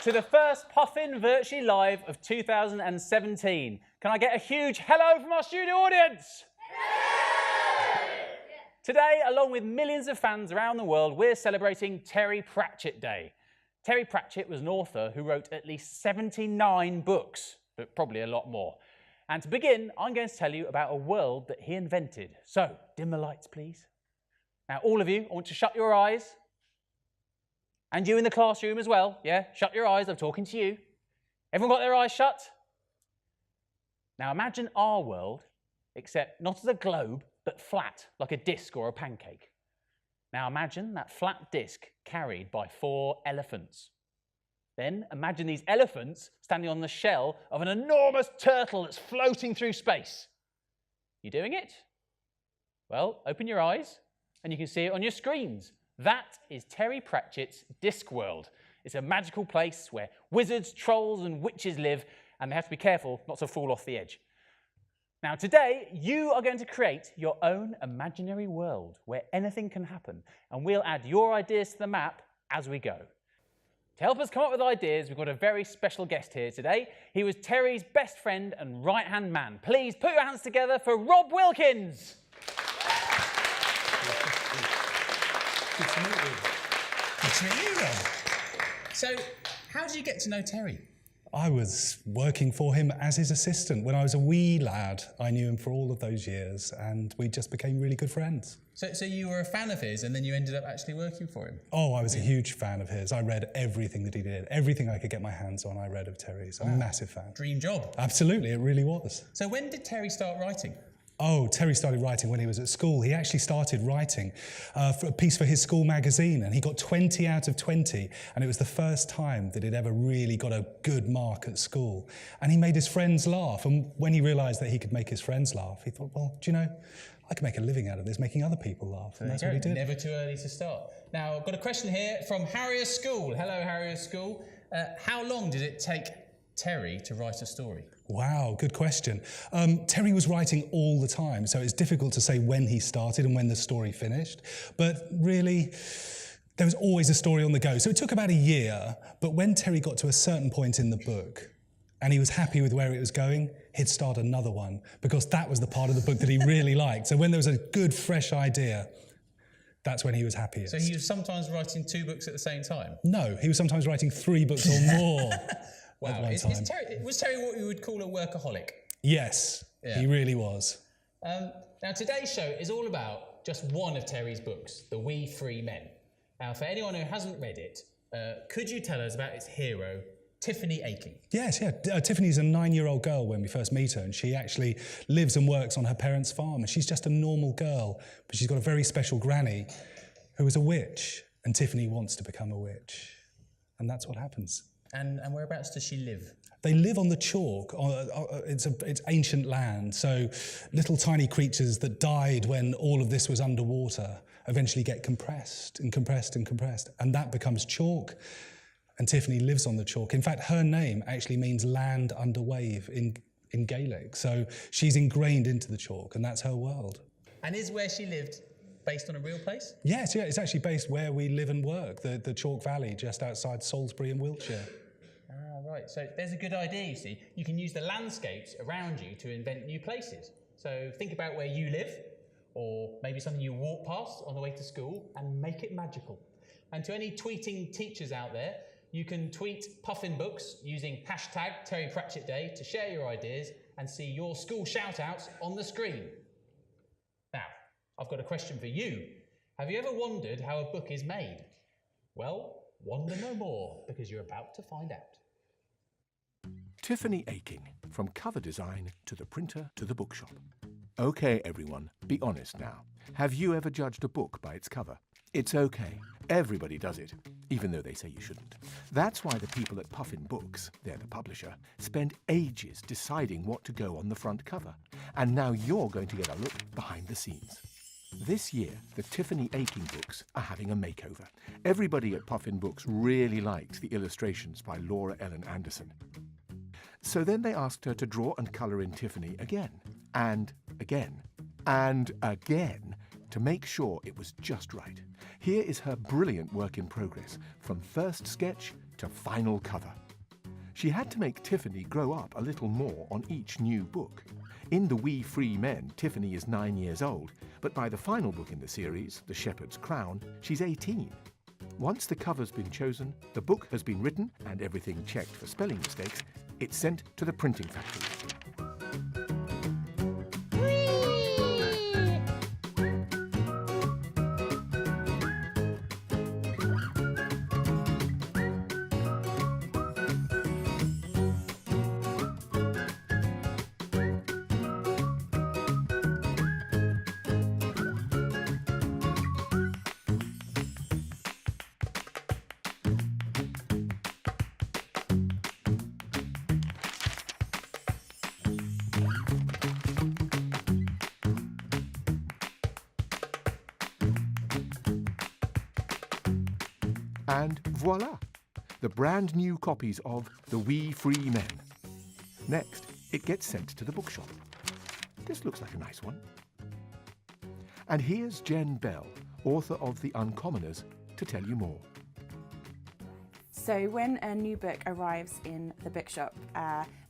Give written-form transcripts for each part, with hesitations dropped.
to the first Puffin Virtually Live of 2017. Can I get a huge hello from our studio audience? Today, along with millions of fans around the world, we're celebrating Terry Pratchett Day. Terry Pratchett was an author who wrote at least 79 books, but probably a lot more. And to begin, I'm going to tell you about a world that he invented. So, dim the lights, please. Now, all of you, I want to shut your eyes. And you in the classroom as well, yeah? Shut your eyes, I'm talking to you. Everyone got their eyes shut? Now, imagine our world, except not as a globe, but flat, like a disc or a pancake. Now, imagine that flat disc carried by 4 elephants. Then imagine these elephants standing on the shell of an enormous turtle that's floating through space. You doing it? Well, open your eyes and you can see it on your screens. That is Terry Pratchett's Discworld. It's a magical place where wizards, trolls and witches live, and they have to be careful not to fall off the edge. Now today, you are going to create your own imaginary world where anything can happen, and we'll add your ideas to the map as we go. To help us come up with ideas, we've got a very special guest here today. He was Terry's best friend and right-hand man. Please put your hands together for Rob Wilkins. Good to meet you. Good to meet you, Rob. So, how did you get to know Terry? I was working for him as his assistant. When I was a wee lad, I knew him for all of those years, and we just became really good friends. So you were a fan of his, and then you ended up actually working for him? Oh, I was a huge fan of his. I read everything that he did. Everything I could get my hands on, I read of Terry's. I'm a massive fan. Dream job. Absolutely, it really was. So when did Terry start writing? Oh, Terry started writing when he was at school. He actually started writing for a piece for his school magazine, and he got 20 out of 20, and it was the first time that he'd ever really got a good mark at school. And he made his friends laugh, and when he realised that he could make his friends laugh, he thought, well, do you know, I can make a living out of this, making other people laugh, and that's what he did. Never too early to start. Now, I've got a question here from Harrier School. Hello, Harrier School. How long did it take Terry to write a story? Wow, good question. Terry was writing all the time, so it's difficult to say when he started and when the story finished. But really, there was always a story on the go. So it took about a year, but when Terry got to a certain point in the book, and he was happy with where it was going, he'd start another one, because that was the part of the book that he really liked. So when there was a good, fresh idea, that's when he was happiest. So he was sometimes writing 2 books at the same time? No, he was sometimes writing 3 books or more. Wow. Was Terry what you would call a workaholic? Yes, yeah. He really was. Now, today's show is all about just one of Terry's books, The We Free Men. Now, for anyone who hasn't read it, could you tell us about its hero, Tiffany Aching? Yes, yeah. Tiffany's a 9-year-old girl when we first meet her, and she actually lives and works on her parents' farm, and she's just a normal girl, but she's got a very special granny who is a witch, and Tiffany wants to become a witch. And that's what happens. And whereabouts does she live? They live on the chalk. It's ancient land, so little tiny creatures that died when all of this was underwater eventually get compressed and compressed and compressed, and that becomes chalk, and Tiffany lives on the chalk. In fact, her name actually means land under wave in Gaelic, so she's ingrained into the chalk, and that's her world. And is where she lived based on a real place? Yes, yeah, it's actually based where we live and work, the Chalk Valley, just outside Salisbury in Wiltshire. Ah, right, so there's a good idea, you see. You can use the landscapes around you to invent new places. So think about where you live, or maybe something you walk past on the way to school, and make it magical. And to any tweeting teachers out there, you can tweet Puffin Books using hashtag Terry Pratchett Day to share your ideas and see your school shout-outs on the screen. Now, I've got a question for you. Have you ever wondered how a book is made? Well, wonder no more, because you're about to find out. Tiffany Aching, from cover design to the printer to the bookshop. OK, everyone, be honest now. Have you ever judged a book by its cover? It's OK. Everybody does it, even though they say you shouldn't. That's why the people at Puffin Books, they're the publisher, spend ages deciding what to go on the front cover. And now you're going to get a look behind the scenes. This year, the Tiffany Aching books are having a makeover. Everybody at Puffin Books really liked the illustrations by Laura Ellen Anderson. So then they asked her to draw and colour in Tiffany again, and again, and again, to make sure it was just right. Here is her brilliant work in progress, from first sketch to final cover. She had to make Tiffany grow up a little more on each new book. In The We Free Men, Tiffany is 9 years old, but by the final book in the series, The Shepherd's Crown, she's 18. Once the cover's been chosen, the book has been written, and everything checked for spelling mistakes, it's sent to the printing factory. And voila! The brand new copies of The We Free Men. Next, it gets sent to the bookshop. This looks like a nice one. And here's Jen Bell, author of The Uncommoners, to tell you more. So when a new book arrives in the bookshop,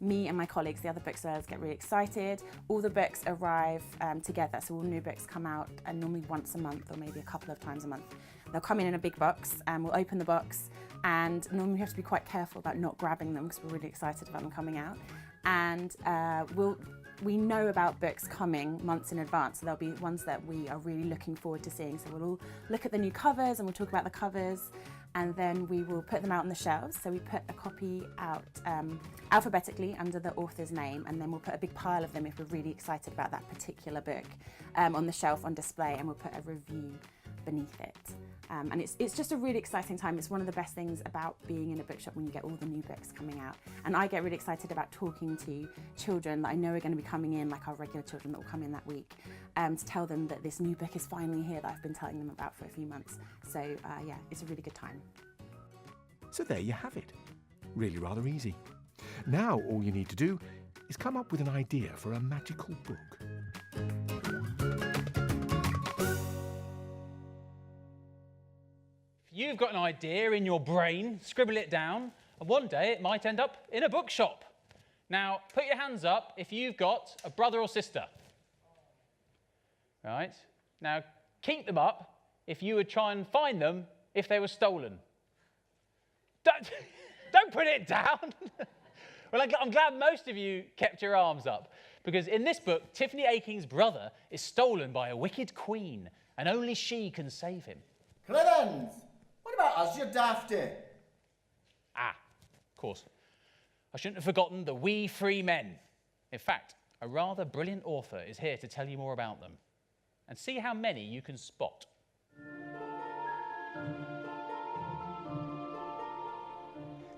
me and my colleagues, the other booksellers, get really excited. All the books arrive together, so all new books come out normally once a month or maybe a couple of times a month. They'll come in a big box, and we'll open the box, and normally we have to be quite careful about not grabbing them because we're really excited about them coming out. And we know about books coming months in advance, so there'll be ones that we are really looking forward to seeing. So we'll all look at the new covers and we'll talk about the covers, and then we will put them out on the shelves. So we put a copy out alphabetically under the author's name, and then we'll put a big pile of them if we're really excited about that particular book on the shelf on display, and we'll put a review beneath it. And it's just a really exciting time. It's one of the best things about being in a bookshop when you get all the new books coming out. And I get really excited about talking to children that I know are going to be coming in, like our regular children that will come in that week, to tell them that this new book is finally here that I've been telling them about for a few months. So yeah, it's a really good time. So there you have it. Really rather easy. Now all you need to do is come up with an idea for a magical book. You've got an idea in your brain, scribble it down, and one day it might end up in a bookshop. Now, put your hands up if you've got a brother or sister. Right? Now, keep them up if you would try and find them if they were stolen. Don't put it down. Well, I'm glad most of you kept your arms up, because in this book, Tiffany Aching's brother is stolen by a wicked queen, and only she can save him. Clemens! What about us, you dafty? Ah, of course. I shouldn't have forgotten the We Free Men. In fact, a rather brilliant author is here to tell you more about them. And see how many you can spot.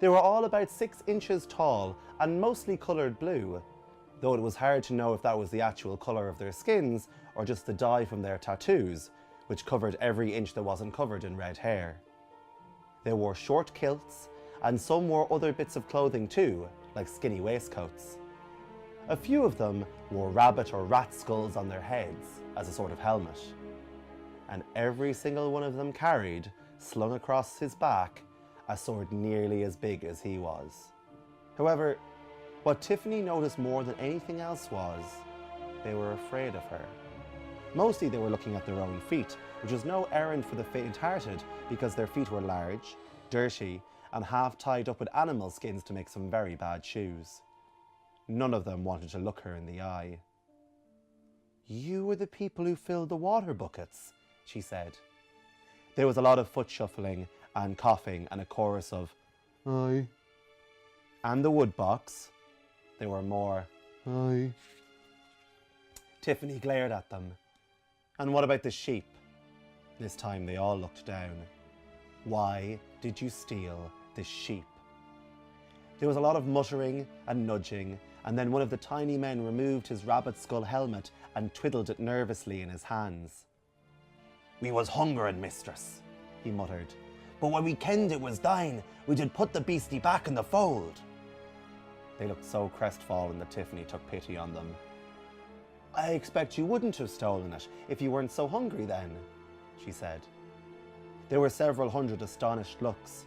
They were all about 6 inches tall and mostly coloured blue, though it was hard to know if that was the actual colour of their skins or just the dye from their tattoos, which covered every inch that wasn't covered in red hair. They wore short kilts, and some wore other bits of clothing too, like skinny waistcoats. A few of them wore rabbit or rat skulls on their heads as a sort of helmet. And every single one of them carried, slung across his back, a sword nearly as big as he was. However, what Tiffany noticed more than anything else was, they were afraid of her. Mostly they were looking at their own feet, which was no errand for the faint-hearted because their feet were large, dirty, and half tied up with animal skins to make some very bad shoes. None of them wanted to look her in the eye. "You were the people who filled the water buckets," she said. There was a lot of foot shuffling and coughing and a chorus of, "Aye." And the wood box, there were more, "Aye." Tiffany glared at them. "And what about the sheep?" This time they all looked down. "Why did you steal the sheep?" There was a lot of muttering and nudging, and then one of the tiny men removed his rabbit skull helmet and twiddled it nervously in his hands. "We was hungering, mistress," he muttered. "But when we kenned it was thine, we did put the beastie back in the fold." They looked so crestfallen that Tiffany took pity on them. "I expect you wouldn't have stolen it if you weren't so hungry then," she said. There were several hundred astonished looks.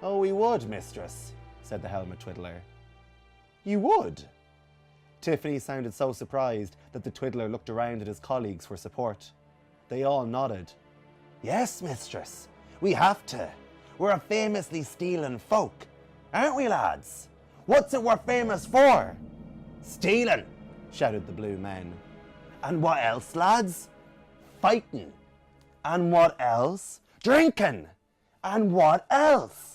Oh, we would, mistress, said the helmet twiddler. You would? Tiffany sounded so surprised that the twiddler looked around at his colleagues for support. They all nodded. Yes, mistress, we have to. We're a famously stealing folk, aren't we, lads? What's it we're famous for? Stealing, shouted the blue men. And what else, lads? Fighting. And what else? Drinking. And what else?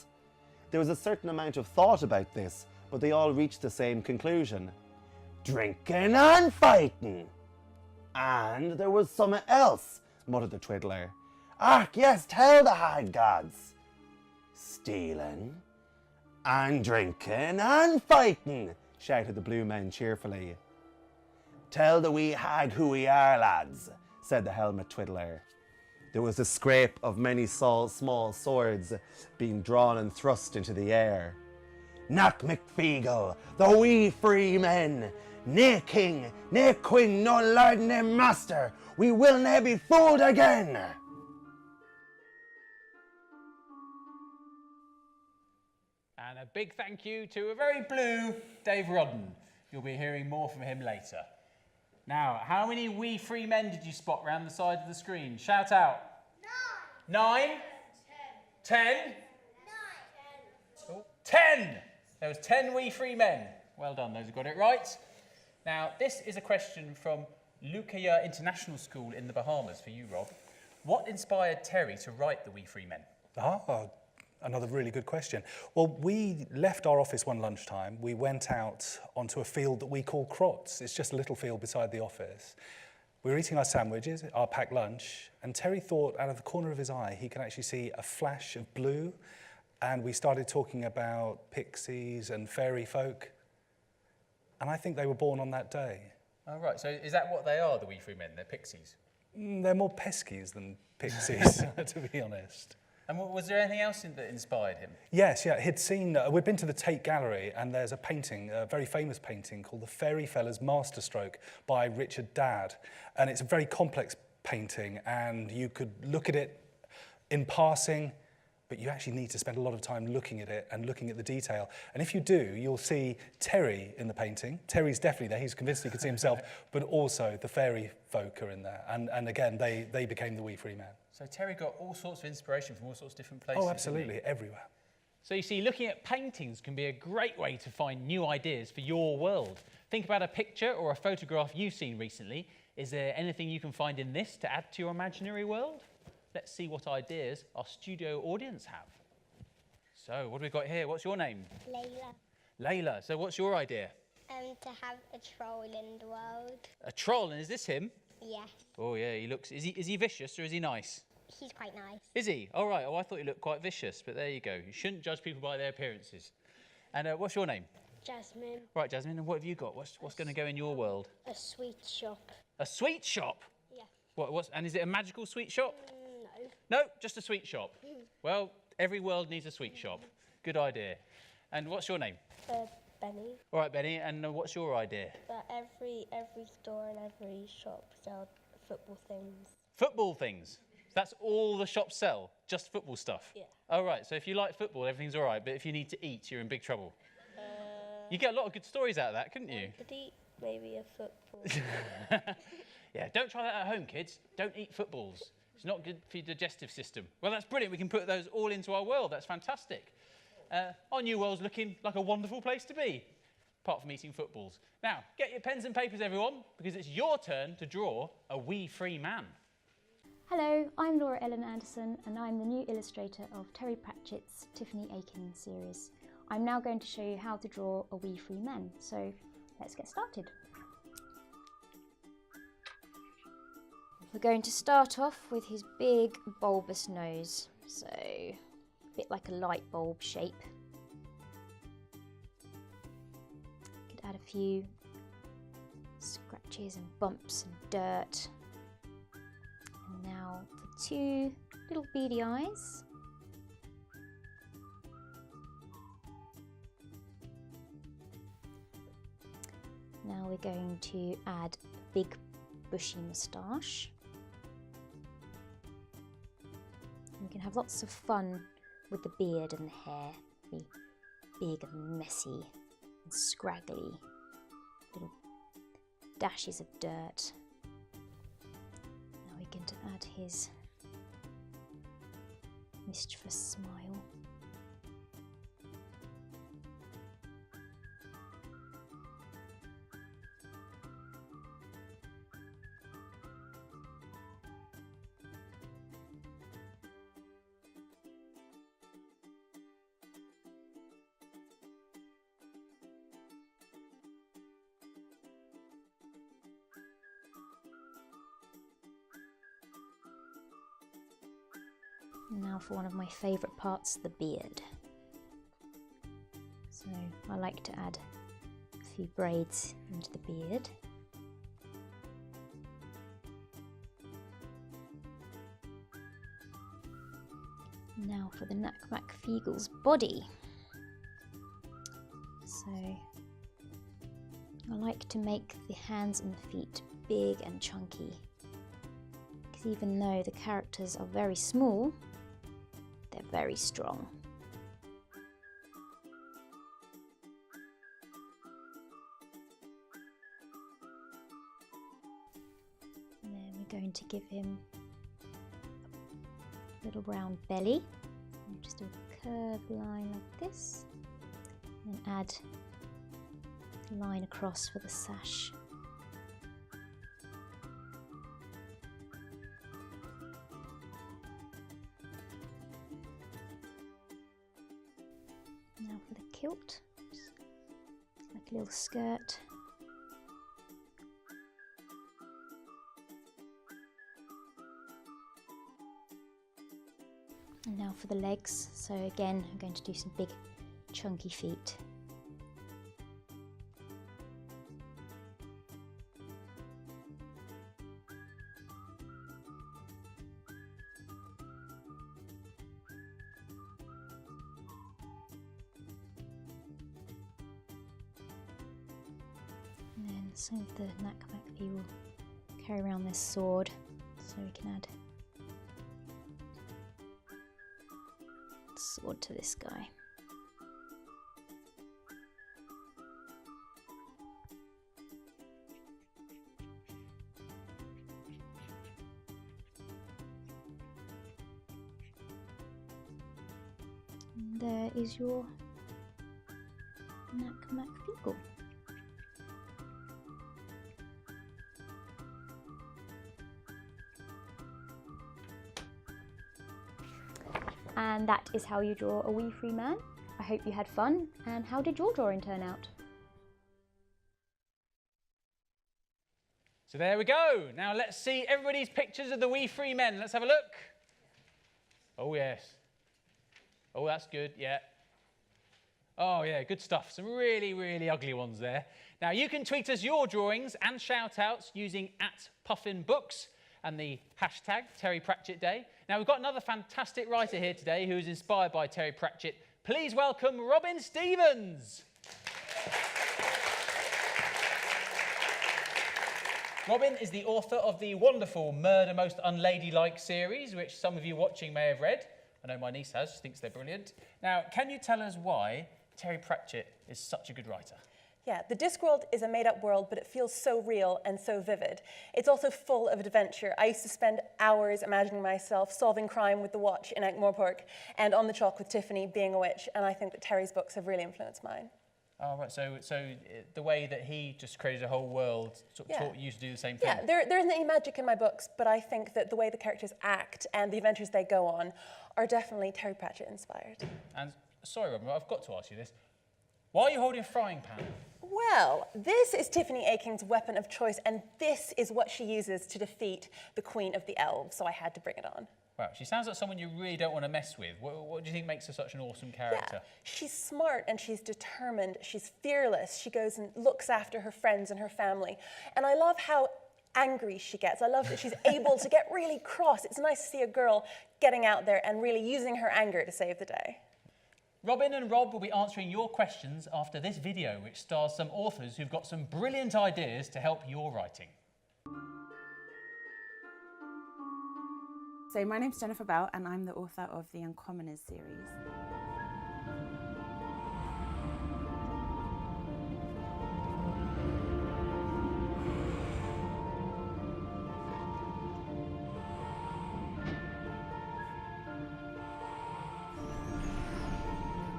There was a certain amount of thought about this, but they all reached the same conclusion. Drinking and fighting. And there was something else, muttered the twiddler. Ark, yes, tell the hag gods. Stealing and drinking and fighting, shouted the blue men cheerfully. Tell the wee hag who we are, lads, said the helmet twiddler. There was a scrape of many small swords being drawn and thrust into the air. Knock McFeagle, the wee free men, nae king, nae queen, no lord, nae master, we will nae be fooled again. And a big thank you to a very blue Dave Rudden. You'll be hearing more from him later. Now, how many wee free men did you spot round the side of the screen? Shout out. 9. 9? 10. 10? 9. 10. There was 10 wee free men. Well done, those who got it right. Now, this is a question from Lukaya International School in the Bahamas for you, Rob. What inspired Terry to write The Wee Free Men? Another really good question. Well, we left our office one lunchtime. We went out onto a field that we call Crotts. It's just a little field beside the office. We were eating our sandwiches, our packed lunch, and Terry thought out of the corner of his eye he could actually see a flash of blue, and we started talking about pixies and fairy folk, and I think they were born on that day. Oh, right. So is that what they are, the Wee Free Men? They're pixies? They're more peskies than pixies, to be honest. And was there anything else that inspired him? Yes, yeah. He'd seen, we'd been to the Tate Gallery, and there's a painting, a very famous painting called The Fairy Fella's Masterstroke by Richard Dadd. And it's a very complex painting, and you could look at it in passing, but you actually need to spend a lot of time looking at it and looking at the detail. And if you do, you'll see Terry in the painting. Terry's definitely there. He's convinced he could see himself, but also the fairy folk are in there. And again, they became the Wee Free Men. So Terry got all sorts of inspiration from all sorts of different places. Oh, absolutely, everywhere. So you see, looking at paintings can be a great way to find new ideas for your world. Think about a picture or a photograph you've seen recently. Is there anything you can find in this to add to your imaginary world? Let's see what ideas our studio audience have. So, what have we got here? What's your name? Layla. Layla. So what's your idea? To have a troll in the world. A troll, and is this him? Yes. Oh yeah, he looks, is he vicious or is he nice? He's quite nice. Is he? All right, oh I thought he looked quite vicious, but there you go. You shouldn't judge people by their appearances. And what's your name? Jasmine. Right, Jasmine, and what have you got? What's going to go in your world? A sweet shop. A sweet shop? Yeah. And is it a magical sweet shop? No. No, just a sweet shop. Well, every world needs a sweet shop. Good idea. And what's your name? Benny. All right, Benny, and what's your idea? But every store and every shop sell football things. Football things? That's all the shops sell? Just football stuff? Yeah. Oh, right, so if you like football, everything's all right, but if you need to eat, you're in big trouble. You get a lot of good stories out of that, couldn't you? Could eat maybe a football. Yeah, don't try that at home, kids. Don't eat footballs. It's not good for your digestive system. Well, that's brilliant. We can put those all into our world. That's fantastic. Our new world's looking like a wonderful place to be, apart from eating footballs. Now, get your pens and papers, everyone, because it's your turn to draw a wee free man. Hello, I'm Laura Ellen Anderson, and I'm the new illustrator of Terry Pratchett's Tiffany Aiken series. I'm now going to show you how to draw a wee free man, so let's get started. We're going to start off with his big bulbous nose, so a bit like a light bulb shape. Could add a few scratches and bumps and dirt. And now the two little beady eyes. Now we're going to add a big bushy moustache. You can have lots of fun with the beard and the hair, be big and messy and scraggly, little dashes of dirt. Now we're going to add his mischievous smile. Now for one of my favourite parts, the beard. So I like to add a few braids into the beard. Now for the Nakmakfeagle's body. So I like to make the hands and the feet big and chunky, because even though the characters are very small, they're very strong. And then we're going to give him a little round belly. Just a curved line like this. And add a line across for the sash. Now for the kilt, just like a little skirt. And now for the legs, so again I'm going to do some big chunky feet. And then some of the Nakmakfi will carry around this sword, so we can add sword to this guy. And there is your Nakmakfeagle. And that is how you draw a wee free man. I hope you had fun, and how did your drawing turn out? So there we go. Now let's see everybody's pictures of the wee free men. Let's have a look. Oh yes. Oh, that's good, yeah. Oh yeah, good stuff. Some really, really ugly ones there. Now you can tweet us your drawings and shout outs using @PuffinBooks and the hashtag Terry Pratchett Day. Now we've got another fantastic writer here today who is inspired by Terry Pratchett. Please welcome Robin Stevens. Robin is the author of the wonderful Murder Most Unladylike series, which some of you watching may have read. I know my niece has, she thinks they're brilliant. Now, can you tell us why Terry Pratchett is such a good writer? Yeah, the Discworld is a made-up world, but it feels so real and so vivid. It's also full of adventure. I used to spend hours imagining myself solving crime with the Watch in Ankh-Morpork and on the chalk with Tiffany being a witch, and I think that Terry's books have really influenced mine. Oh, right, so the way that he just created a whole world sort of taught you to do the same thing? Yeah, there isn't any magic in my books, but I think that the way the characters act and the adventures they go on are definitely Terry Pratchett inspired. And, sorry, Robin, I've got to ask you this. Why are you holding a frying pan? Well, this is Tiffany Akin's weapon of choice, and this is what she uses to defeat the Queen of the Elves, so I had to bring it on. Wow, she sounds like someone you really don't want to mess with. What do you think makes her such an awesome character? Yeah, she's smart and she's determined. She's fearless. She goes and looks after her friends and her family. And I love how angry she gets. I love that she's able to get really cross. It's nice to see a girl getting out there and really using her anger to save the day. Robin and Rob will be answering your questions after this video, which stars some authors who've got some brilliant ideas to help your writing. So my name's Jennifer Bell and I'm the author of the Uncommoners series.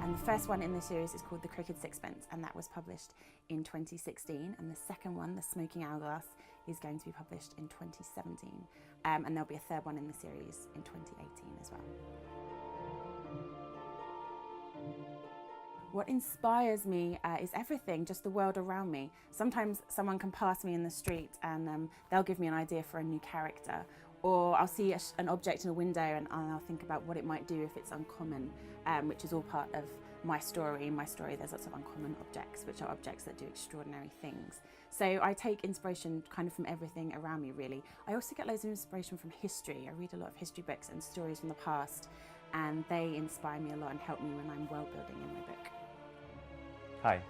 And the first one in the series is called The Crooked Sixpence, and that was published in 2016. And the second one, The Smoking Hourglass, is going to be published in 2017. And there'll be a third one in the series in 2018 as well. What inspires me is everything, just the world around me. Sometimes someone can pass me in the street and they'll give me an idea for a new character. Or I'll see an object in a window and I'll think about what it might do if it's uncommon, which is all part of my story. In my story, there's lots of uncommon objects, which are objects that do extraordinary things. So I take inspiration kind of from everything around me, really. I also get loads of inspiration from history. I read a lot of history books and stories from the past, and they inspire me a lot and help me when I'm world building in my book. Hi,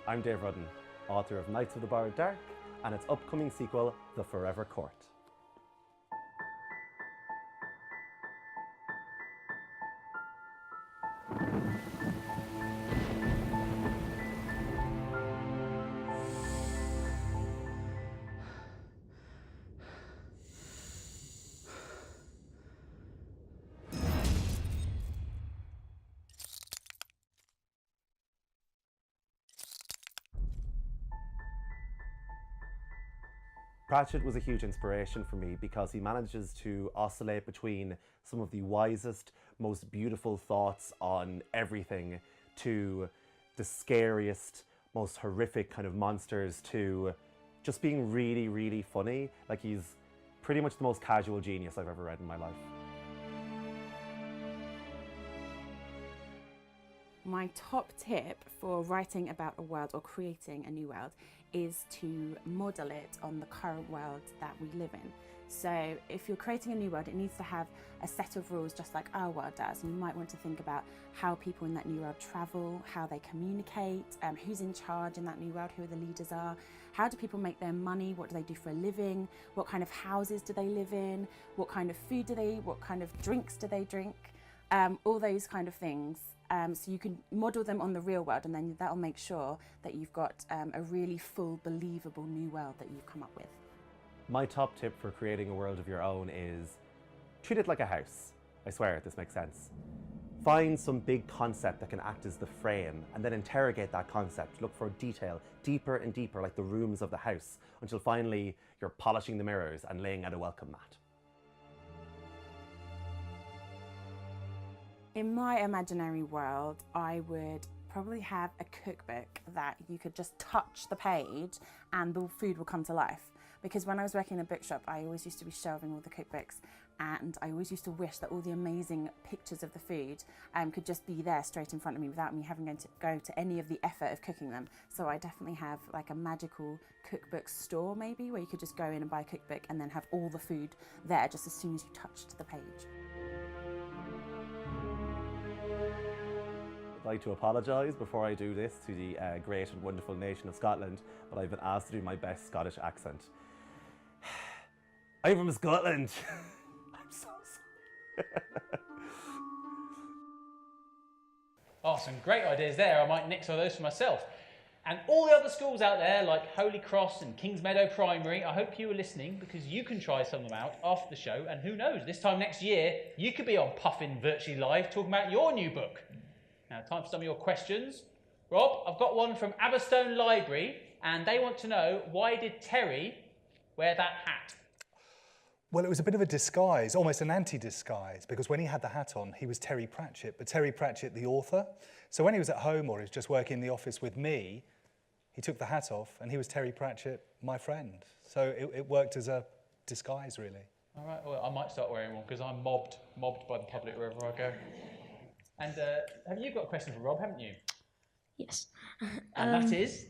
I'm Dave Rudden, author of Knights of the Borrowed Dark and its upcoming sequel, The Forever Court. Pratchett was a huge inspiration for me because he manages to oscillate between some of the wisest, most beautiful thoughts on everything to the scariest, most horrific kind of monsters to just being really, really funny. Like, he's pretty much the most casual genius I've ever read in my life. My top tip for writing about a world or creating a new world is to model it on the current world that we live in. So if you're creating a new world, it needs to have a set of rules just like our world does. And you might want to think about how people in that new world travel, how they communicate, who's in charge in that new world, who the leaders are, how do people make their money, what do they do for a living, what kind of houses do they live in, what kind of food do they eat, what kind of drinks do they drink, all those kind of things. So you can model them on the real world, and then that'll make sure that you've got a really full, believable new world that you've come up with. My top tip for creating a world of your own is treat it like a house. I swear, this makes sense. Find some big concept that can act as the frame, and then interrogate that concept. Look for detail, deeper and deeper, like the rooms of the house, until finally you're polishing the mirrors and laying out a welcome mat. In my imaginary world, I would probably have a cookbook that you could just touch the page and the food will come to life. Because when I was working in a bookshop, I always used to be shelving all the cookbooks, and I always used to wish that all the amazing pictures of the food could just be there straight in front of me without me having to go to any of the effort of cooking them. So I definitely have like a magical cookbook store maybe, where you could just go in and buy a cookbook and then have all the food there just as soon as you touched the page. I'd like to apologise before I do this to the great and wonderful nation of Scotland, but I've been asked to do my best Scottish accent. I'm from Scotland. I'm so sorry. Oh, some great ideas there. I might nick some of those for myself. And all the other schools out there, like Holy Cross and Kings Meadow Primary, I hope you were listening, because you can try some of them out after the show. And who knows, this time next year, you could be on Puffin virtually live talking about your new book. Now, time for some of your questions. Rob, I've got one from Aberstone Library, and they want to know, why did Terry wear that hat? Well, it was a bit of a disguise, almost an anti-disguise, because when he had the hat on, he was Terry Pratchett, but Terry Pratchett, the author. So when he was at home or he was just working in the office with me, he took the hat off and he was Terry Pratchett, my friend. So it worked as a disguise, really. All right, well, I might start wearing one because I'm mobbed by the public wherever I go. And have you got a question for Rob, haven't you? Yes. And that is?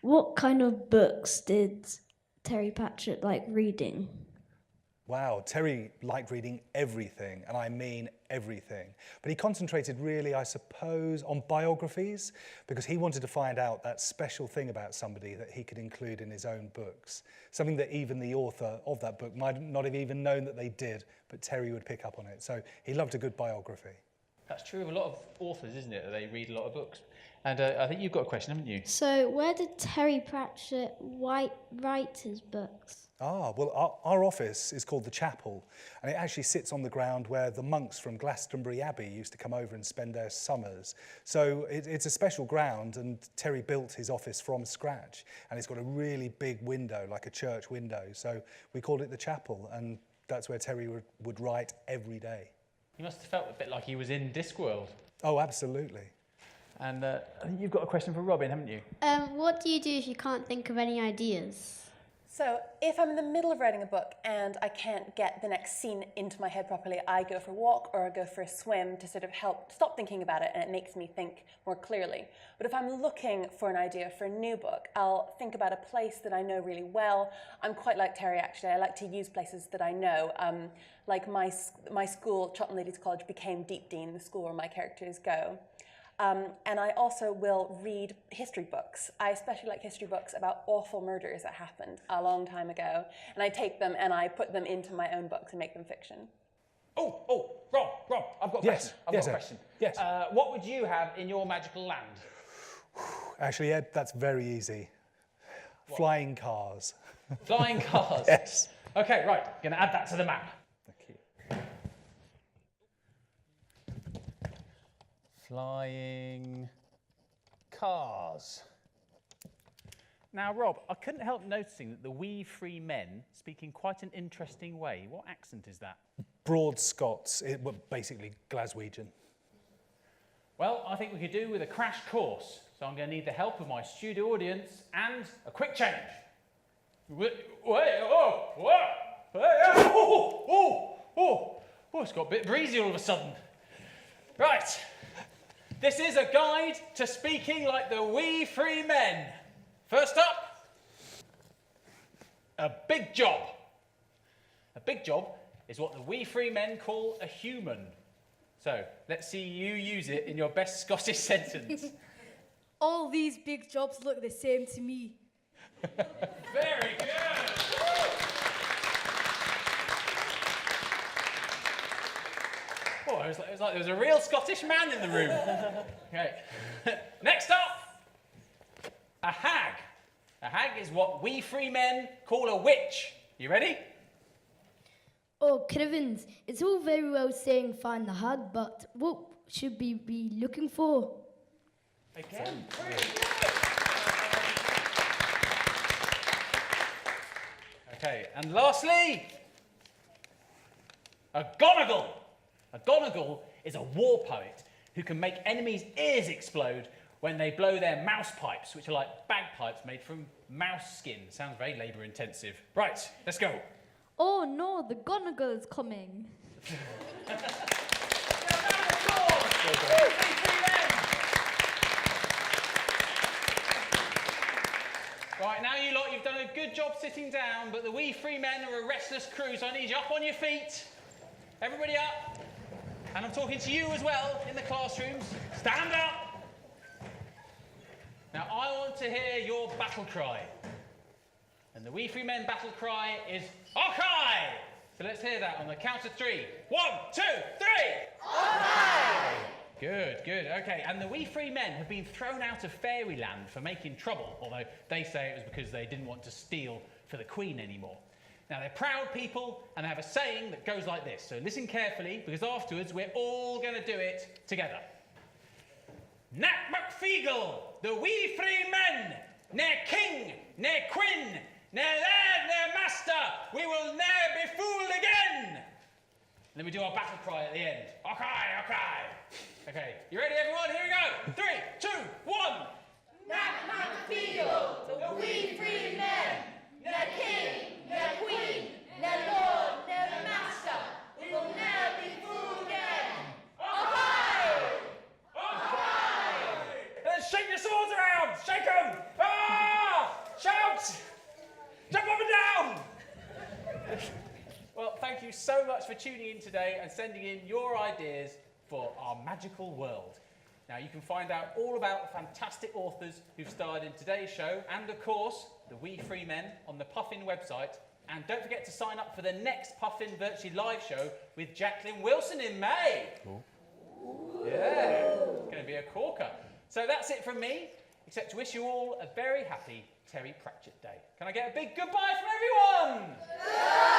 What kind of books did Terry Pratchett like reading? Wow, Terry liked reading everything, and I mean everything. But he concentrated really, I suppose, on biographies, because he wanted to find out that special thing about somebody that he could include in his own books. Something that even the author of that book might not have even known that they did, but Terry would pick up on it. So he loved a good biography. That's true of a lot of authors, isn't it? They read a lot of books. And I think you've got a question, haven't you? So where did Terry Pratchett write his books? Well, our office is called the Chapel, and it actually sits on the ground where the monks from Glastonbury Abbey used to come over and spend their summers. So it's a special ground, and Terry built his office from scratch, and it's got a really big window, like a church window. So we called it the Chapel, and that's where Terry would write every day. He must have felt a bit like he was in Discworld. Oh, absolutely. And I think you've got a question for Robin, haven't you? What do you do if you can't think of any ideas? So if I'm in the middle of writing a book and I can't get the next scene into my head properly, I go for a walk or I go for a swim to sort of help stop thinking about it, and it makes me think more clearly. But if I'm looking for an idea for a new book, I'll think about a place that I know really well. I'm quite like Terry, actually. I like to use places that I know. Like my school, Chotton Ladies College, became Deepdean, the school where my characters go. And I also will read history books. I especially like history books about awful murders that happened a long time ago. And I take them and I put them into my own books and make them fiction. Rob, I've got a question. I've got a question. Yes. What would you have in your magical land? Actually, Ed, that's very easy. What? Flying cars. Flying cars? Yes. Okay, right. Going to add that to the map. Flying cars. Now, Rob, I couldn't help noticing that the wee free men speak in quite an interesting way. What accent is that? Broad Scots, basically Glaswegian. Well, I think we could do with a crash course, so I'm going to need the help of my studio audience and a quick change. It's got a bit breezy all of a sudden. Right. This is a guide to speaking like the wee free men. First up, a big job. A big job is what the wee free men call a human. So, let's see you use it in your best Scottish sentence. All these big jobs look the same to me. Very good. Oh, it was like there was a real Scottish man in the room. Okay. Next up, a hag. A hag is what we free men call a witch. You ready? Oh, Crivens, it's all very well saying find the hag, but what should we be looking for? Again, pretty good. Okay, and lastly, a gonagle. A gonagle is a war poet who can make enemies' ears explode when they blow their mouse pipes, which are like bagpipes made from mouse skin. Sounds very labour intensive. Right, let's go. Oh no, the gonagle is coming. Right, now you lot, you've done a good job sitting down, but the wee free men are a restless crew, so I need you up on your feet. Everybody up. And I'm talking to you as well in the classrooms. Stand up. Now, I want to hear your battle cry. And the wee free men battle cry is Okai! So let's hear that on the count of 3. 1, 2, 3! Okai! Good, good. Okay, and the wee free men have been thrown out of fairyland for making trouble, although they say it was because they didn't want to steal for the Queen anymore. Now, they're proud people, and they have a saying that goes like this. So listen carefully, because afterwards we're all going to do it together. Nat McFeagle, the wee free men, ne'er king, ne'er queen, ne'er lad, ne'er master, we will ne'er be fooled again. And then we do our battle cry at the end. Okay, okay. Okay, you ready, everyone? Here we go. 3, 2, 1. Nat McFeagle, the wee free men, ne'er king, ne'er queen, ne'er lord, ne'er master, we will ne'er be fooled again. Okay! Okay! Shake your swords around! Shake them! Ah! Shout! Jump up and down! Well, thank thank you so much for tuning in today and sending in your ideas for our magical world. Now, you can find out all about the fantastic authors who've starred in today's show and, of course, the We Free Men on the Puffin website. And don't forget to sign up for the next Puffin Virtually Live show with Jacqueline Wilson in May. Cool. Yeah, it's going to be a corker. So that's it from me, except to wish you all a very happy Terry Pratchett Day. Can I get a big goodbye from everyone?